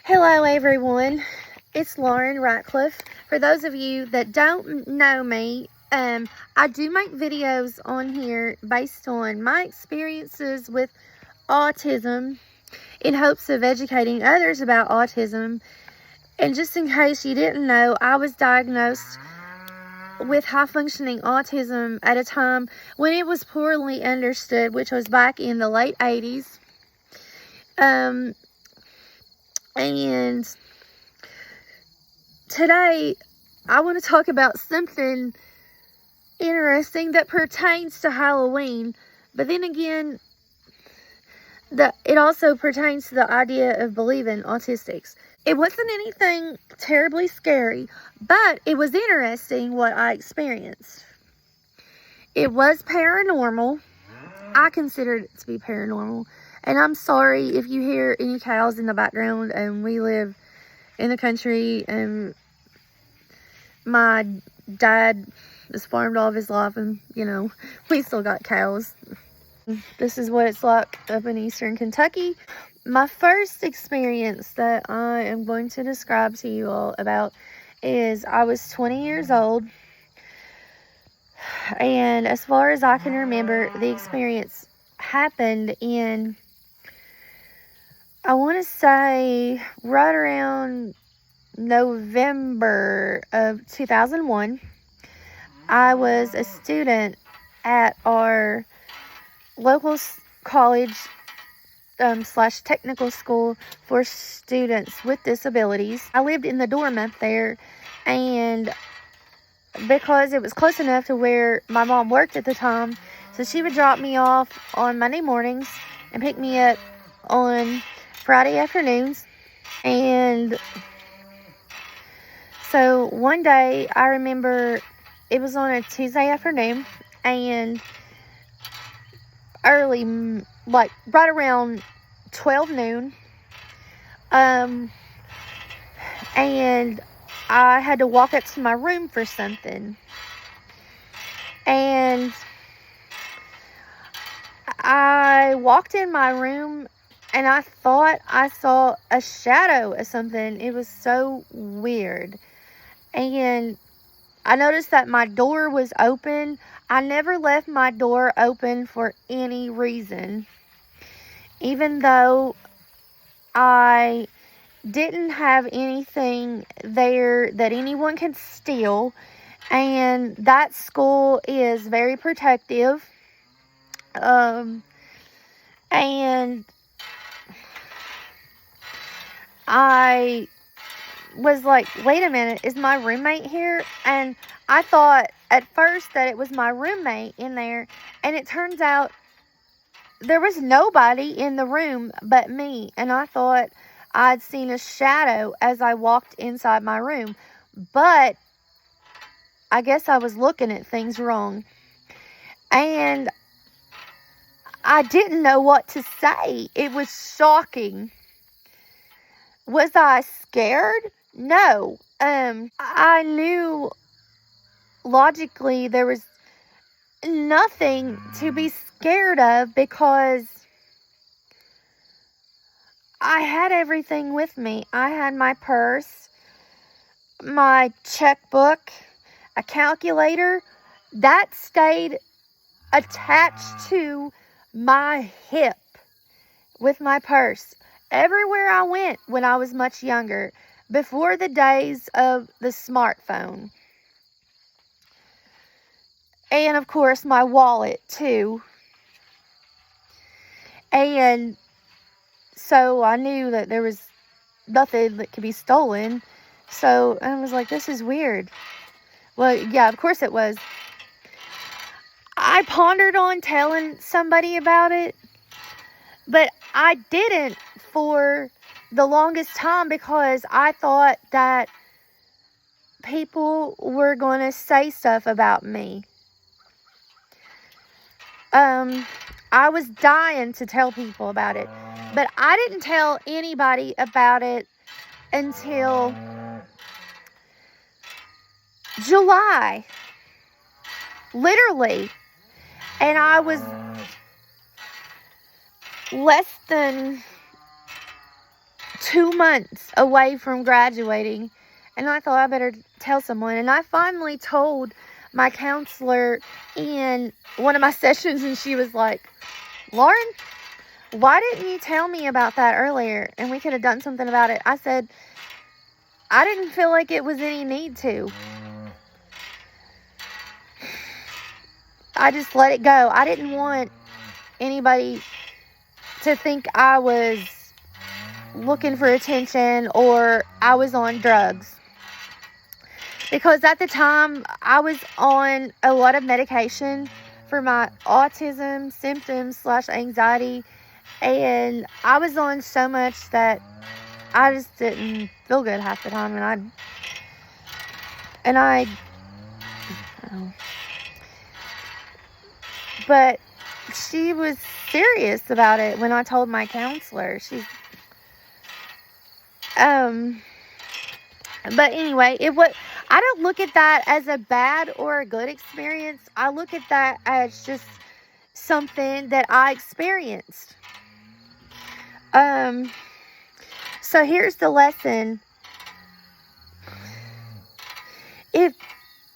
Hello everyone, it's Lauren Ratcliffe. For those of you that don't know me, I do make videos on here based on my experiences with autism in hopes of educating others about autism. And just in case you didn't know, I was diagnosed with high-functioning autism at a time when it was poorly understood, which was back in the late 80s. And today, I want to talk about something interesting that pertains to Halloween. But then again, it also pertains to the idea of believing autistics. It wasn't anything terribly scary, but it was interesting what I experienced. It was paranormal. I considered it to be paranormal. And I'm sorry if you hear any cows in the background. We live in the country, and my dad has farmed all of his life, and we still got cows. This is what it's like up in eastern Kentucky. My first experience that I am going to describe to you all about is I was 20 years old, and as far as I can remember, the experience happened in, I want to say, right around November of 2001. I was a student at our local college slash technical school for students with disabilities. I lived in the dorm up there, and because it was close enough to where my mom worked at the time, so she would drop me off on Monday mornings and pick me up on Friday afternoons. And so one day, I remember it was on a Tuesday afternoon, and early, like right around 12 noon, and I had to walk up to my room for something, and I walked in my room, and I thought I saw a shadow of something. It was so weird. And I noticed that my door was open. I never left my door open for any reason, even though I didn't have anything there that anyone could steal. And that school is very protective. And I was like, wait a minute, is my roommate here? And I thought at first that it was my roommate in there, and it turns out there was nobody in the room but me, and I thought I'd seen a shadow as I walked inside my room, but I guess I was looking at things wrong, and I didn't know what to say. It was shocking. Was I scared? No. I knew logically there was nothing to be scared of because I had everything with me. I had my purse, my checkbook, a calculator that stayed attached to my hip with my purse everywhere I went when I was much younger, before the days of the smartphone. And of course my wallet too. And so I knew that there was nothing that could be stolen. So I was like, this is weird. Well, yeah, of course it was. I pondered on telling somebody about it, but I didn't for the longest time because I thought that people were going to say stuff about me. I was dying to tell people about it, but I didn't tell anybody about it until July. Literally. And I was less than 2 months away from graduating. And I thought I better tell someone. And I finally told my counselor in one of my sessions, and she was like, Lauren, why didn't you tell me about that earlier? And we could have done something about it. I said, I didn't feel like it was any need to. I just let it go. I didn't want anybody to think I was looking for attention or I was on drugs. Because at the time, I was on a lot of medication for my autism symptoms / anxiety. And I was on so much that I just didn't feel good half the time. But she was serious about it when I told my counselor. But anyway, I don't look at that as a bad or a good experience. I look at that as just something that I experienced. So here's the lesson. If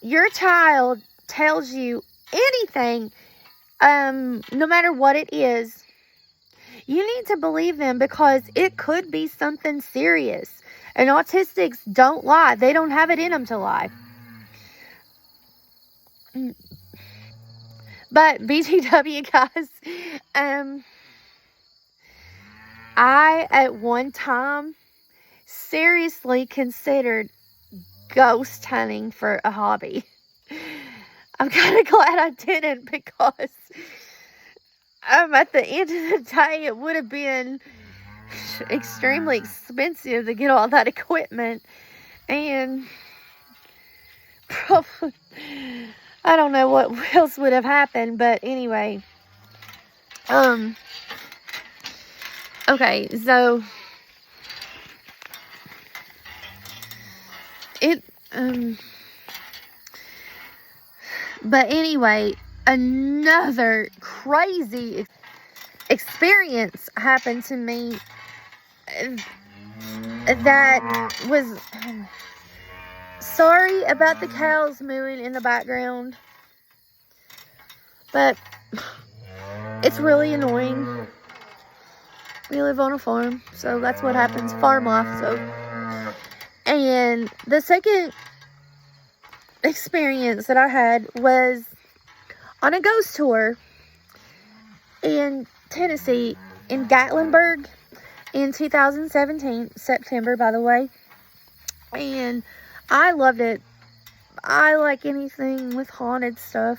your child tells you anything, no matter what it is, you need to believe them, because it could be something serious. And autistics don't lie. They don't have it in them to lie. But BTW, guys, I at one time seriously considered ghost hunting for a hobby. I'm kind of glad I didn't, because at the end of the day, it would have been extremely expensive to get all that equipment, and probably I don't know what else would have happened. But anyway, okay, so but anyway, another crazy experience happened to me that was, sorry about the cows mooing in the background, but it's really annoying. We live on a farm, so that's what happens, farm life. So, and the second experience that I had was on a ghost tour in Tennessee, in Gatlinburg, in 2017, September, by the way. And I loved it. I like anything with haunted stuff.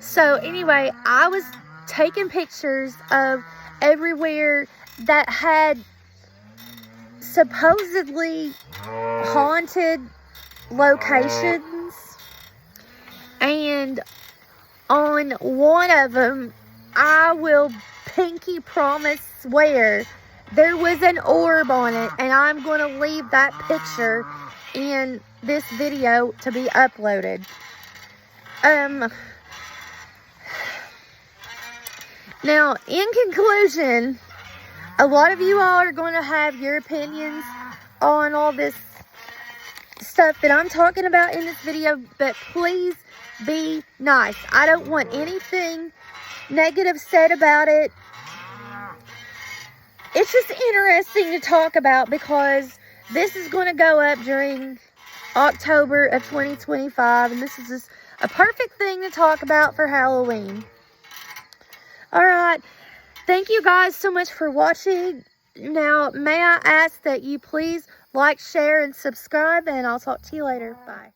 So anyway, I was taking pictures of everywhere that had supposedly haunted locations. And on one of them, I will pinky promise swear, there was an orb on it, and I'm going to leave that picture in this video to be uploaded. Now, in conclusion, a lot of you all are going to have your opinions on all this stuff that I'm talking about in this video, but please be nice. I don't want anything negative said about it. It's just interesting to talk about, because this is going to go up during October of 2025, and this is just a perfect thing to talk about for Halloween. Alright, thank you guys so much for watching. Now, may I ask that you please like, share, and subscribe, and I'll talk to you later. Bye.